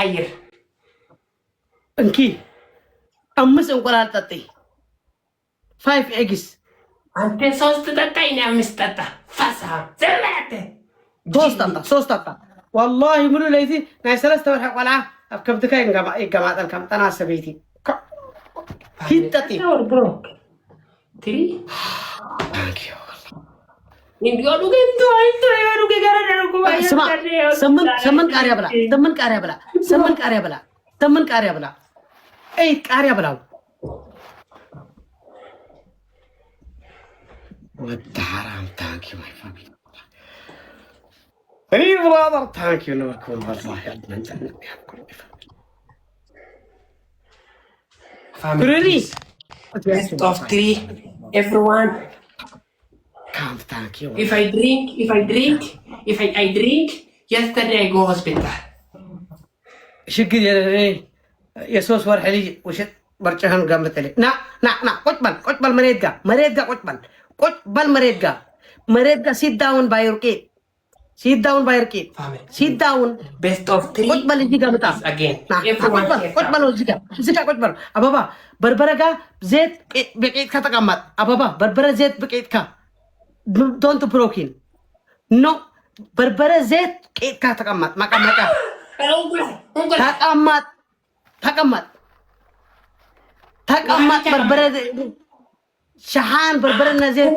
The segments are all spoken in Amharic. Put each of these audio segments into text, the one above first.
ቀይር እንኪ 5 እንቁላል ጠጤ 5 eggs አንተ 3 ጠጣ እኔ 5 ጠጣ ፈሳ ዘላተ 3 ጠጣ والله ምሉ ለይቲ ናይ 3 ወርሕ ቆልዓ ኣብ ከብትካ ይገማጠል ከም ጠና ሰበይቲ ሂጠጢ ትሪ እንዲያሉ ገንቶ አይቶ ያሉ ገገረደርኩ ስማ ሰምን ቃሪያ ብላ ሰምን ቃሪያ ብላ ሰምን ቃሪያ ብላ ሰምን ቃሪያ ብላ اي ቃሪያ ብላው what haram thank you my family hey brother thank you لكم والله يا انت family best of 3 everyone come thank you if I drink yesterday I go hospital شكل يسوس ورح لي وش برجعهم قامت لي نا قطبل مريد قا قطبل مريد قا sit down by your kid sit down best of 3 قطبل يجي قامت again قطبل زيك قطبل أبابا بربرة زيت بقيت كتقامات أبابا بربرة زيت بقيت كا don't broken no بربرة زيت بقيت كتقامات ما تقمط بربرة شحان بربرة نزيت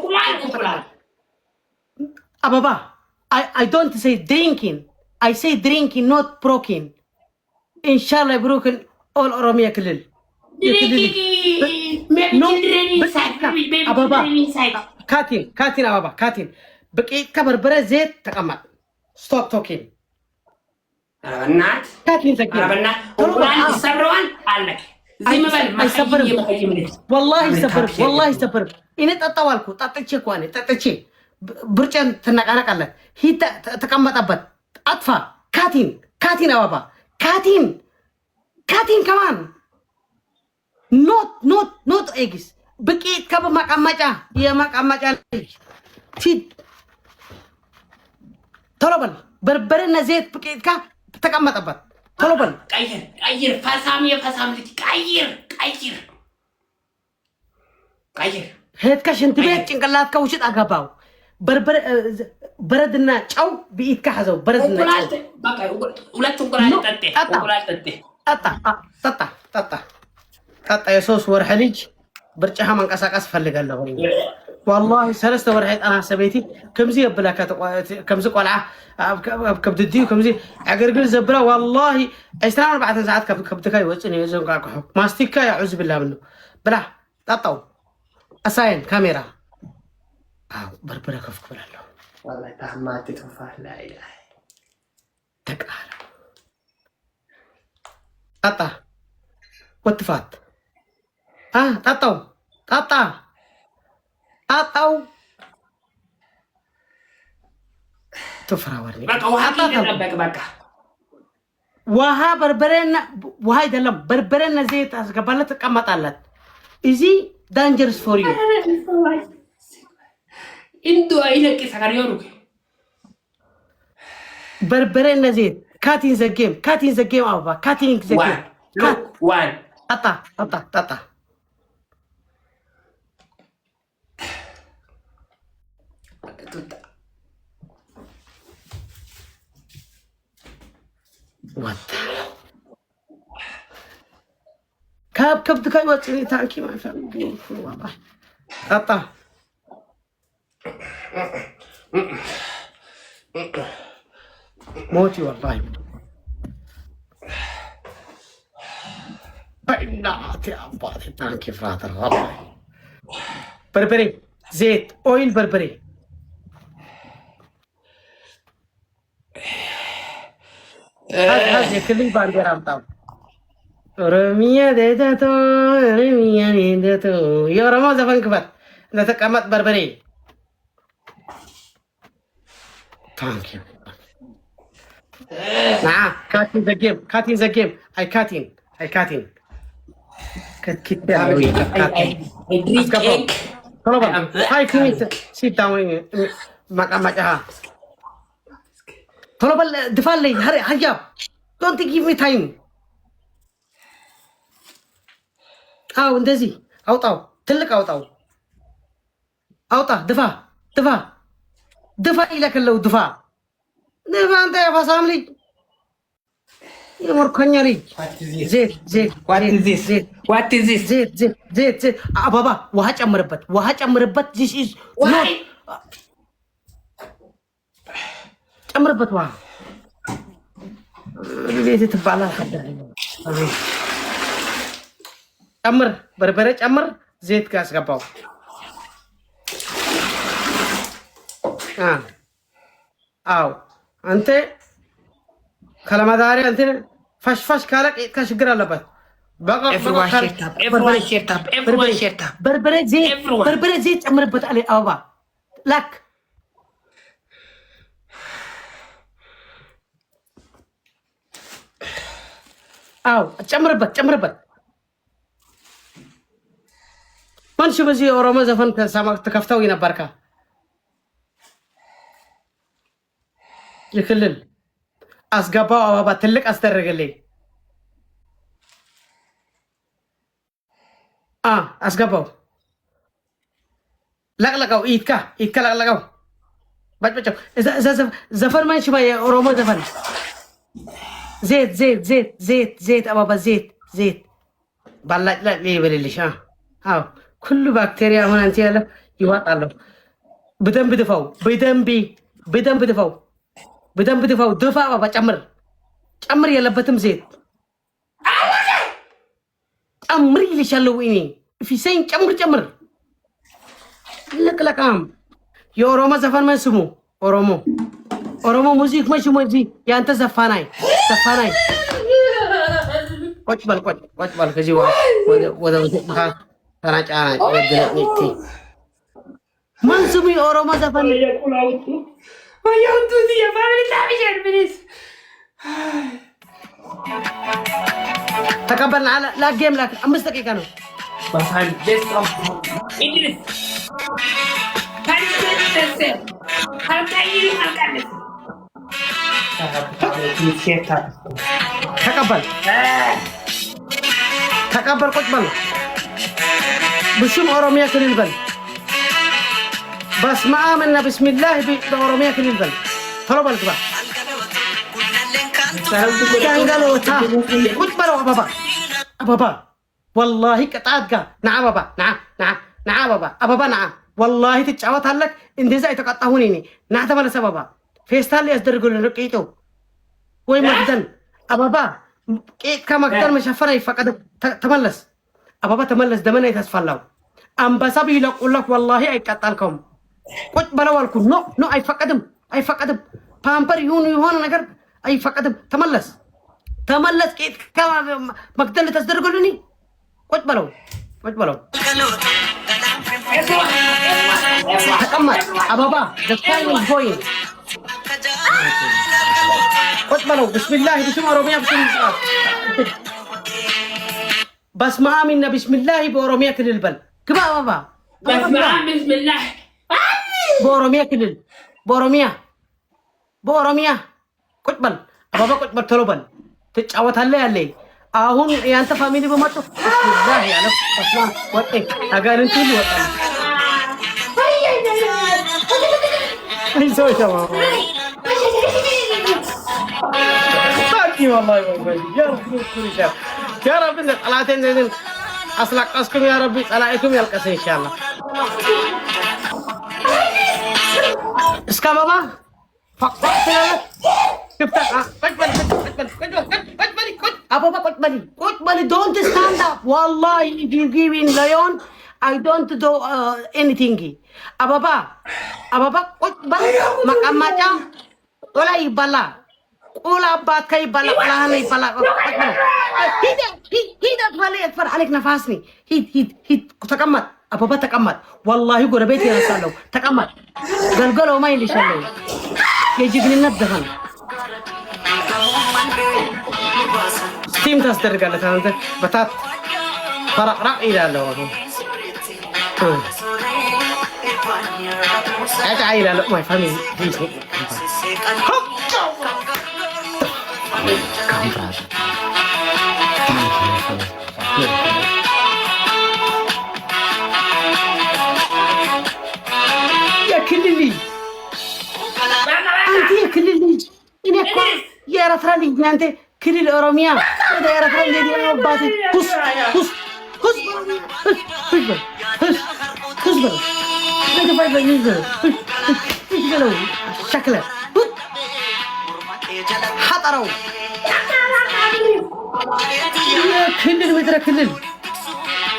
أبابا I don't say drinking I say drinking not broken إن شاء الله broken all أرامية كلل أبابا كاتين أبابا كاتين بقيت كبربرة زيت تقمط stop talking النات كاتين زكي والله يسبرون عليك زي ما والله يسبر إني تطوالكو تطيشي كواني تطيشي برجان تنقانا قالت هي تقمط أبد أطفى كاتين أبابا كاتين كمان not eggs بكيت كابا مقامجا يا مقامجا تيد طلبا بربرنا زيت بكيت كا تقمط أبد طلبا ቀይር ፈሳም ልጅ ቀይር ሄድከሽ እንት ቤት ጭንቅላትከ ውሽጥ አገባው በረድና ጨው በኢትካ ሐዘው በረድና ጨው በቃ ሁለት እንቁላል ጠጣ የሶስት ወርሕ ልጅ ብርጭሃ መንቀሳቀስ ፈልጋለሁ والله 3 ወርሕ አና ሰበይቲ ከምዚ يبلا ከምዚ ቆልዓ كبددي كمزي عقرقل زبرة والله 24 ساعات كبدك يوصني يزن قاقحو ماستيكا يعوذ بالله منه بلا ططو اساين كاميرا بربره كفك بلا والله تهمات تفاح لا اله تقال ططا وتفات ططو تفراورني بقى وها بربرنا وهاي دلم بربرنا زيت اسقبلت تقمطالت ايزي دانجرس فور يو اندو ايلك سكاريورو بربرنا زيت كاتين ذا جيم ابا كاتين ذا جيم وان طا كبت كاي وصني تانكي ما فهم والله طا موتي والله بيناتي اباتي تانكي فراتر والله بربري زيت اويل بربري هذا كلي باندير امطاو ኦሮሚያ ደታቶ የኦሮሞ ዘፈን ክፈት ለተቀመጥ በርበሬ ታንክ ዩ ካቲን ዘጌም አይ ካቲን ከትኪት ያለው ሃይ ክሚት ሲታው መቀመጫ ቶሎ በል ድፋለኝ ሀያ ዶንት ጊቭ ሚ ታይም። አዎ እንደዚህ አውጣው፣ ትልቅ አውጣው፣ አውጣ፣ ድፋ ድፋ ድፋ ይለክለው ድፋ ድፋ። አንተ ያፋሳም ልጅ የሞርኮኛ ልጅ ዜት ዜት ዜት አባባ ውሃ ጨምርበት፣ ውሃ ጨምርበት። ዚስ ኢዝ ኖት ጨምርበት ውሃ ቤት ትባላል። ጨምር፣ በርበሬ ጨምር፣ ዘይት ጋር አስገባው። አዎ አንተ ከለማዳሪ አንተ ፈሽፈሽ ካለ ችግር አለበት። በርበሬ ዘይት ጨምርበት አለ አበባ ላክ። አዎ ጨምርበት ጨምርበት። ማንሽ በዚህ ኦሮሞ ዘፈን ተከፍተው ነበርካ የክልል አስገባው አበባ ትልቅ አስደረገልኝ። አስገባው ለቅለቀው ኢትካ ለቅለቀው በጭበጨው ዘፈን ማንሽ የኦሮሞ ዘፈን ዘይት ዘይት ዘይት ዘይት ዘይት አበባ ዘይት ዘይት ባላጭ ላይ ይበልልሽ። አዎ ኩሉ ባክቴሪያ አሁን አንተ ያለ ይዋጣለሁ። በደንብ ድፋው፣ በደንብ ድፋው። ድፋ አበባ ጨምር የለበትም ዘይት ጨምር ይልሻለሁ። እኔ ፊሰኝ ጨምር ለቅለቃም የኦሮሞ ዘፈን ምን ስሙ? ኦሮሞ ሙዚክ መች ሞዚ ያንተ ዘፋናይ ቆጭ በል ከዚህ ወደ ተናጫና ወደነቲ ምን ስሙ? የኦሮሞ ዘፈን ተቀበልና ላጌም ላክ 5 ደቂቃ ነው። ተቀበል ቁጭ በል። ብስም ኦሮሚያ ክልል በል። በስመ አብ እና ብስሚላህ በኦሮሚያ ክልል በል። ቶሎ በል ግባ። ቁጭ በለው አበባ ወላሂ ቅጣት ጋር ና አበባ ና ወላሂ ትጫወታለህ። እንደዛ የተቀጣሁን እኔ ና ተመለስ አበባ። ፌስታል ያስደርጉልን ቄጦ ወይ መግደል አበባ ቄጥ ከመግደል መሸፈን አይፈቀድም። ተመለስ አበባ ተመለስ። ደመና የተስፋላው አንበሳ ቢለቁልህ ወላሂ አይቀጣልከውም። ቁጭ በለው አልኩ። ኖ አይፈቀድም። ፓምፐር የሆነ ነገር አይፈቀድም። ተመለስ ቄጥ ከመግደል ተስደርጉልን። ቁጭ በለው ተቀመጥ አበባ ዘታኝ ሆይ ቁጭ በለው። ብስሚላህ ብስም ኦሮሚያ በስመ አብ እና ቢስሚላህ በኦሮሚያ ክልል በል ግባ አበባ። ብስሚላህ በኦሮሚያ ክልል በኦሮሚያ ቁጭ በል አበባ ቁጭ በል። ቶሎ በል ትጫወታለህ ያለ አሁን ያንተ ፋሚሊ በመጡ ብስሚላህ ያለ ወጤ አጋንንቱ ይወጣል። يا رب ان طلعتين اصلقسكم يا ربي طلعتكم يلقس ان شاء الله. اسكا بابا فقط شفتك قلت بالي don't stand up والله if you give in lion I don't do anything. Ababa قلت بالي መቀመጫ ወላ ይባላ قول أبات كي بلا ولا هني بلا هيدا فالي أكبر عليك نفاسني هيد تكمل أبا تكمل والله يقول بيتي يا سالو تكمل قالوا ما يلي شالو يجيب لنا الدهن ستيم تستر قالت أنت بتات فرق رأي لا أجا عيلا لا ما يفهمي ካምፍራዝ የክልል ልጅ አንተ የክልል ልጅ እኔ እኮ የኤርትራ ልጅ አንተ ክልል ኦሮሚያ ወደ ኤርትራ ልጅ ነው አባቴ ሁስ ሁስ ሁስ ሁስ ሁስ በል እንደ ባይ ይዘው ሸክለ ሐጠረው ክልል ምድረ ክልል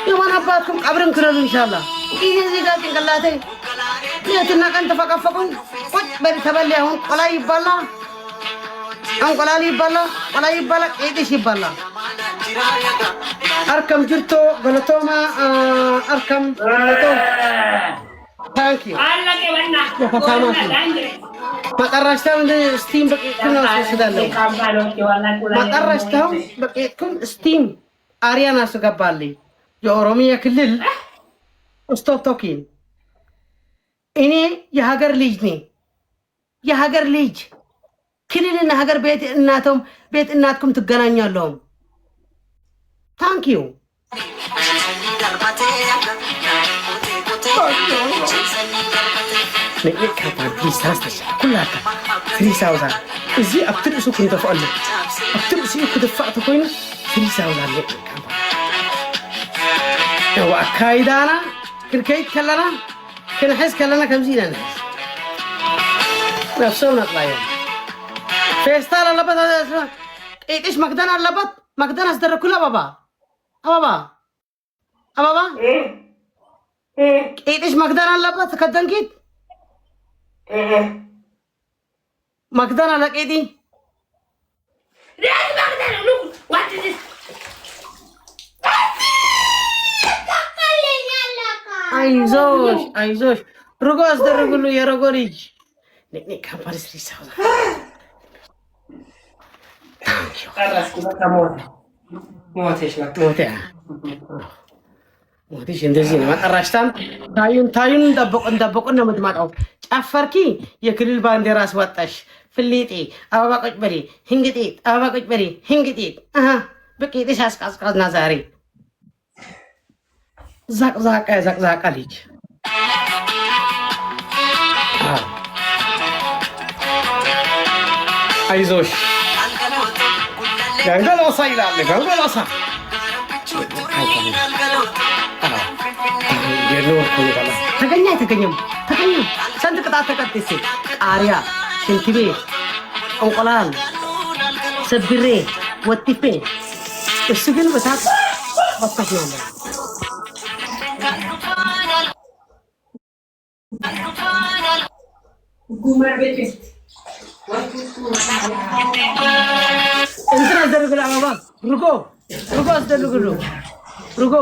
የማን አባትኩም ቀብርን ክረሉ ኢንሻአላህ ይሄ ዜጋ ጭንቅላቴ የትና ቀን ተፈቀፈቁኝ ቁጭ በል ተበል አሁን ቆላይ ይባላ አንቆላሊ ይባላ ቆላይ ይባላ ቄጥሽ ይባላ አርከም ጅርቶ ገለቶማ አርከም ገለቶ ታንኪ አላቀ ወና የፈታማቱ ማቀራሽታው እንደ ስቲም በቄጥኩን አስወስዳለሁ ማቀራሽታው በቄጥኩን ስቲም አሪያን አስገባልኝ የኦሮሚያ ክልል ስቶፕ ቶኪን እኔ የሀገር ልጅ ነኝ የሀገር ልጅ ክልልና ሀገር ቤት እናቶም ቤት እናትኩም ትገናኛለሁ ታንኪዩ كلها فريسا وزار زي أبتدأ كنت أفعل أبتدأ كنت فأت كوين فريسا وزار هو أكايدانا كركيت كلنا كنحس كلنا كم زينا نحس نفسنا نطلعين فيستار اللبط هذا إيش مقدنا اللبط مقدنا أصدر كلها بابا بابا بابا إيش مقدنا اللبط كدن كيد مقدنا لك إيدي رياض مقدنا نقول what is this አይዞሽ ርጎ አስደረጉሉ የረጎ ልጅ ነኝ ካምፓኒ ስሪሳው ሞቴሽ እንደዚህ ነው መቀራሽታም ታዩን ጠበቁን ነው የምትመጣው ጨፈርኪ የክልል ባንዲራ አስወጣሽ ፍሊጤ አበባ ቁጭ በሪ ህንግጤ አበባ ቁጭ በሪ ህንግጤ በቄጤሽ አስቃዝቃዝና ዛሬ ዛቅዛቃ ልጅ አይዞሽ ገንገሎሳ ይላል ገንገሎሳ ተገኘ ተገኘ ስንት ቅጣት ተቀጥቼ ቃሪያ ሽንት ቤት እንቁላል ሰብሬ ወጥፌ እሱ ግን በታት ወጥፈሽ ነው እንትን አስደርግልህ አበባ ርጎ አስደርግልህ ርጎ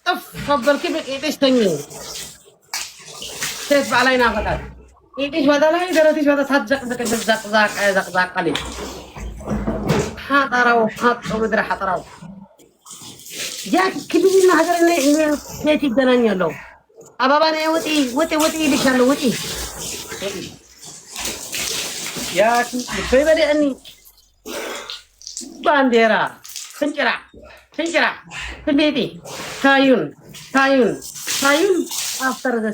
ጥፍ ከበልኪ በቄጤሽ ተኝ ሴት ባላይ ናፈጣት ቄጤሽ በላይ ደረትሽ በታች ዘቅዛቅ ልጅ ሐጠራው ምድረ ሐጠራው ያ ክልልና ሀገር ሴት ይገናኛሉ አበባ ነይ ውጪ ይልሻለሁ ውጪ ያ በይበደኒ ባንዲራ ፍንጭራ ፍሌጤ ታዩን after the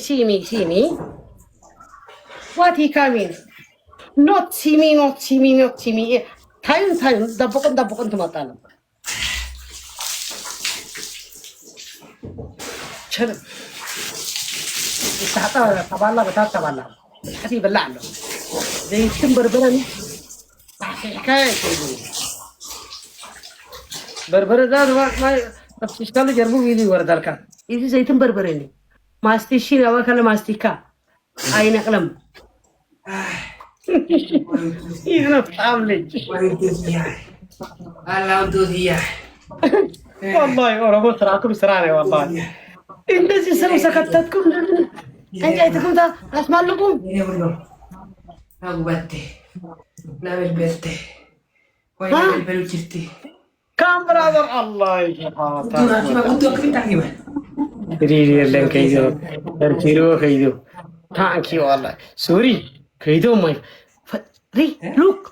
see me what he coming not see me ታዩን ደብቆን ትመጣለህ ቸል ተባላ በታት ተባላ ከቲ በላለው ዘይትን በርበረን በርበረ ዛት ማይ ተፍሽካለ ጀርቡ ቪዲ ወርዳልካ እዚ ዘይትን በርበረኒ ማስቲሺ ያወከለ ማስቲካ አይነቅለም ይሄን ታምልጅ አላው ዱዲያ والله ኦሮሞ ስራኩም ስራ ነው والله እንደዚህ ሰው ሰከተትኩም እንጃይትኩም ታስማልኩም አጉባቴ ናበልበልቴ ወይ በልጅርቲ ካም ብራዘር አላህ ይሐታ ዱራቲ ማቁንቶ ክፍታኪባ ሪሪ የለን ከይዞ ተርኪሮ ከይዞ ታንኪ والله ሱሪ ከይዞ ማይ ሪ ሉክ